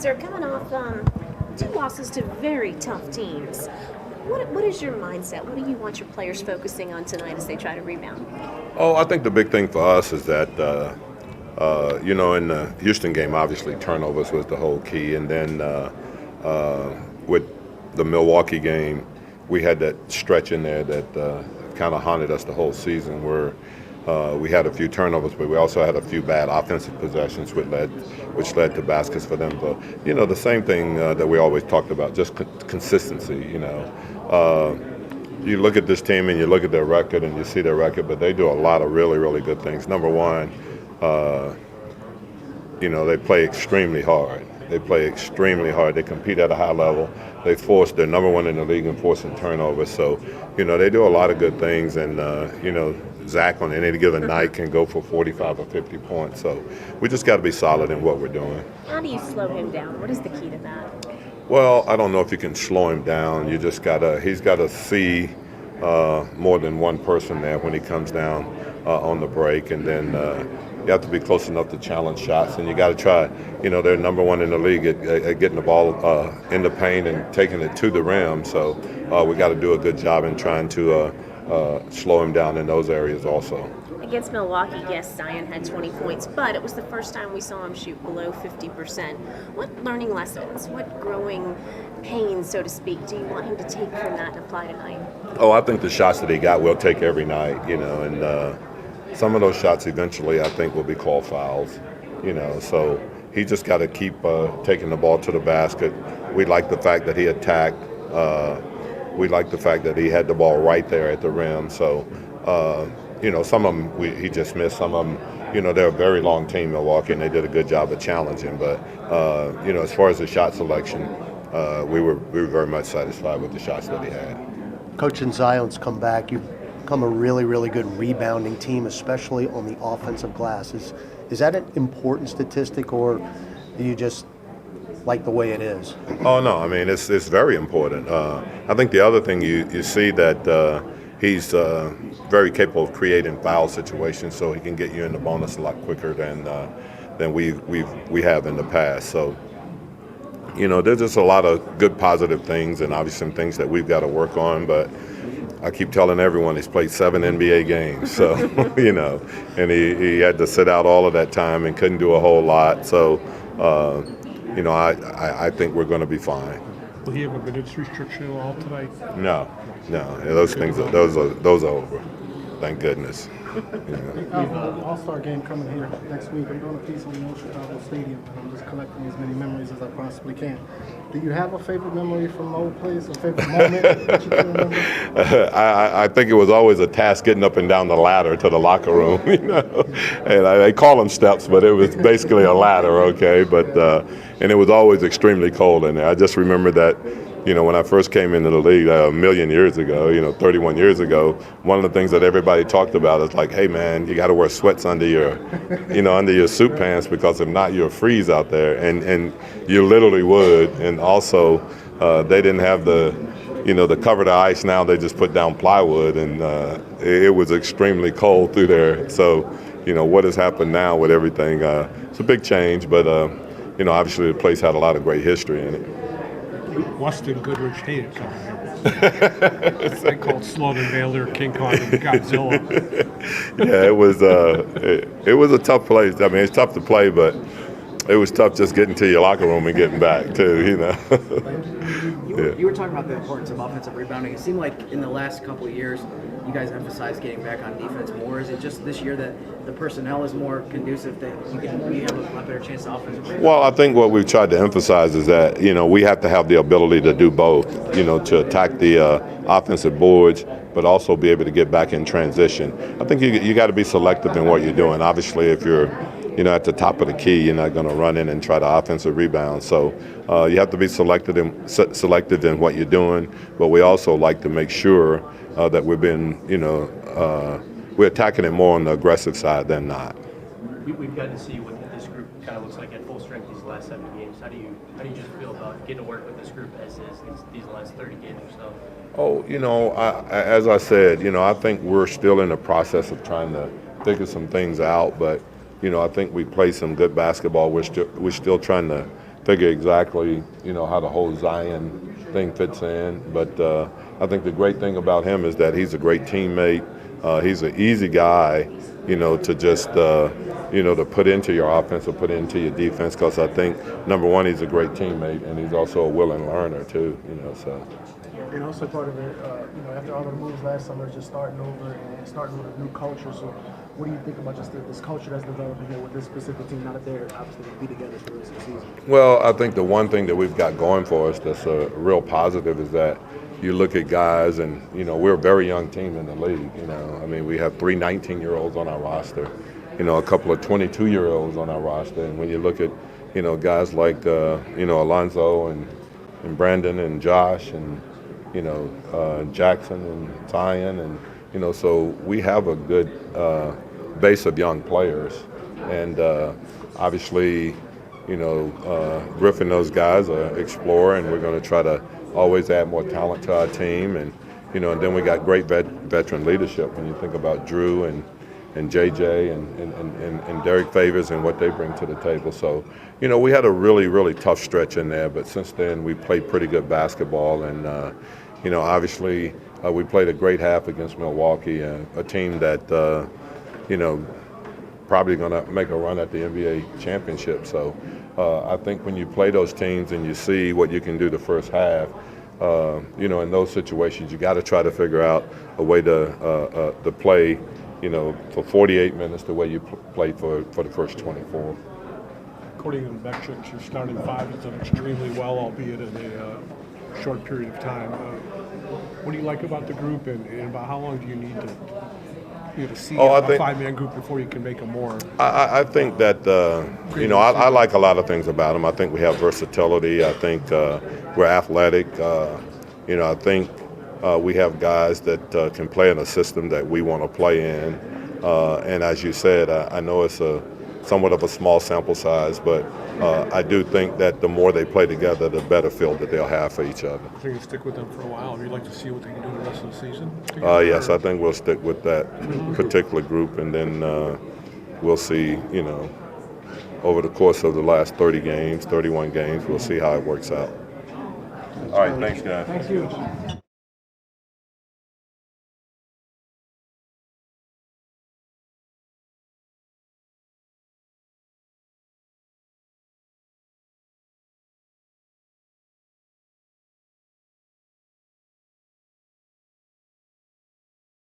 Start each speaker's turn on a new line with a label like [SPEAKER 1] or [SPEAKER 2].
[SPEAKER 1] sir. Coming off two losses to very tough teams. What is your mindset? What do you want your players focusing on tonight as they try to rebound?
[SPEAKER 2] Oh, I think the big thing for us is that, in the Houston game, obviously turnovers was the whole key. And then with the Milwaukee game, we had that stretch in there that kind of haunted us the whole season where we had a few turnovers, but we also had a few bad offensive possessions which led to baskets for them. But, the same thing that we always talked about, just consistency, You look at this team and you look at their record and you see their record, but they do a lot of really, really good things. Number one, they play extremely hard. They compete at a high level. They're number one in the league in forcing turnovers. So, they do a lot of good things. And, Zach on any given night can go for 45 or 50 points. So we just got to be solid in what we're doing.
[SPEAKER 1] How do you slow him down? What is the key to that?
[SPEAKER 2] Well, I don't know if you can slow him down. He's got to see more than one person there when he comes down on the break. And then you have to be close enough to challenge shots. And you got to try, they're number one in the league at getting the ball in the paint and taking it to the rim. So we got to do a good job in trying to slow him down in those areas also.
[SPEAKER 1] Against Milwaukee, yes, Zion had 20 points, but it was the first time we saw him shoot below 50%. What learning lessons, what growing pains, so to speak, do you want him to take from that and apply tonight?
[SPEAKER 2] Oh, I think the shots that he got we'll take every night, and some of those shots eventually I think will be called fouls, so he just got to keep taking the ball to the basket. We like the fact that he attacked. We like the fact that he had the ball right there at the rim. So, some of them he just missed. Some of them, they're a very long team, Milwaukee, and they did a good job of challenging. But, as far as the shot selection, we were very much satisfied with the shots that he had.
[SPEAKER 3] Coach, and Zion's come back. You've become a really, really good rebounding team, especially on the offensive glass. Is that an important statistic, or do you just like the way it is?
[SPEAKER 2] Oh, no. I mean, it's very important. I think the other thing you see that he's very capable of creating foul situations, so he can get you in the bonus a lot quicker than we have in the past. So, there's just a lot of good positive things and obviously some things that we've got to work on. But I keep telling everyone he's played 7 NBA games, so, and he had to sit out all of that time and couldn't do a whole lot. So, I think we're going to be fine.
[SPEAKER 4] Will he have a minutes restriction at all tonight?
[SPEAKER 2] No. Those are over. Thank goodness.
[SPEAKER 5] All-Star game coming here next week. I'm doing a piece on the old Chicago Stadium, and I'm just collecting as many memories as I possibly can. Do you have a favorite memory from the old place, a favorite moment that you can remember?
[SPEAKER 2] I think it was always a task getting up and down the ladder to the locker room, And they call them steps, but it was basically a ladder, okay? But and it was always extremely cold in there. I just remember that. When I first came into the league a million years ago, 31 years ago, one of the things that everybody talked about is like, hey man, you got to wear sweats under your, under your suit pants, because if not, you'll freeze out there, and you literally would. And also, they didn't have the cover the ice. Now they just put down plywood, and it was extremely cold through there. So, what has happened now with everything? It's a big change, but obviously the place had a lot of great history in it.
[SPEAKER 4] Weston Goodrich hated coming here. They called Slaughter Mailer, King Kong, and Godzilla.
[SPEAKER 2] Yeah, it was a tough place. I mean, it's tough to play, but it was tough just getting to your locker room and getting back too.
[SPEAKER 6] You were talking about the importance of offensive rebounding. It seemed like in the last couple of years, you guys emphasized getting back on defense more. Is it just this year that the personnel is more conducive, that you have a lot better chance to offensive rebound?
[SPEAKER 2] Well, I think what we've tried to emphasize is that, we have to have the ability to do both, to attack the offensive boards, but also be able to get back in transition. I think you got to be selective in what you're doing. Obviously, if you're at the top of the key, you're not going to run in and try to offensive rebound. So you have to be selective in what you're doing, but we also like to make sure that we've been, we're attacking it more on the aggressive side than not.
[SPEAKER 7] We've gotten to see what this group kind of looks like at full strength these last 7 games. How do you just feel about getting to work with this group as is these last 30 games or so?
[SPEAKER 2] Oh, as I said, I think we're still in the process of trying to figure some things out, but I think we play some good basketball. We're still trying to figure exactly, how the whole Zion thing fits in. But I think the great thing about him is that he's a great teammate. He's an easy guy, to just, to put into your offense or put into your defense. Because I think, number one, he's a great teammate, and he's also a willing learner too. So.
[SPEAKER 5] And also part of it, after all the moves last summer, just starting over and starting with a new culture. So, what do you think about just this culture that's developing here with this specific team? Now that they're obviously going to be together for the rest of the season.
[SPEAKER 2] Well, I think the one thing that we've got going for us that's a real positive is that you look at guys, and we're a very young team in the league. We have 3 19-year-olds on our roster, a couple of 22-year-olds on our roster, and when you look at guys like Alonzo and Brandon and Josh and Jackson and Zion, and so we have a good base of young players, and obviously, Griff and those guys are exploring, and we're going to try to always add more talent to our team, and and then we got great veteran leadership when you think about Drew and JJ and Derek Favors and what they bring to the table. So, we had a really, really tough stretch in there, but since then we played pretty good basketball, and obviously we played a great half against Milwaukee, a team that probably going to make a run at the NBA championship. So I think when you play those teams and you see what you can do the first half, in those situations you got to try to figure out a way to play, for 48 minutes the way you played for the first 24.
[SPEAKER 4] According to the metrics, your starting five has done extremely well, albeit in a short period of time. What do you like about the group, and about how long do you need to see a 5-man group before you can make them more?
[SPEAKER 2] I think that, I like a lot of things about them. I think we have versatility. I think we're athletic. I think we have guys that can play in a system that we want to play in. And as you said, I know it's somewhat of a small sample size, but I do think that the more they play together, the better feel that they'll have for each other.
[SPEAKER 4] I think you stick with them for a while. Would you like to see what they can do the rest of the season?
[SPEAKER 2] Yes, I think we'll stick with that particular group, and then we'll see, over the course of the last 31 games, we'll see how it works out. All right, thanks, guys.
[SPEAKER 5] Thanks, huge.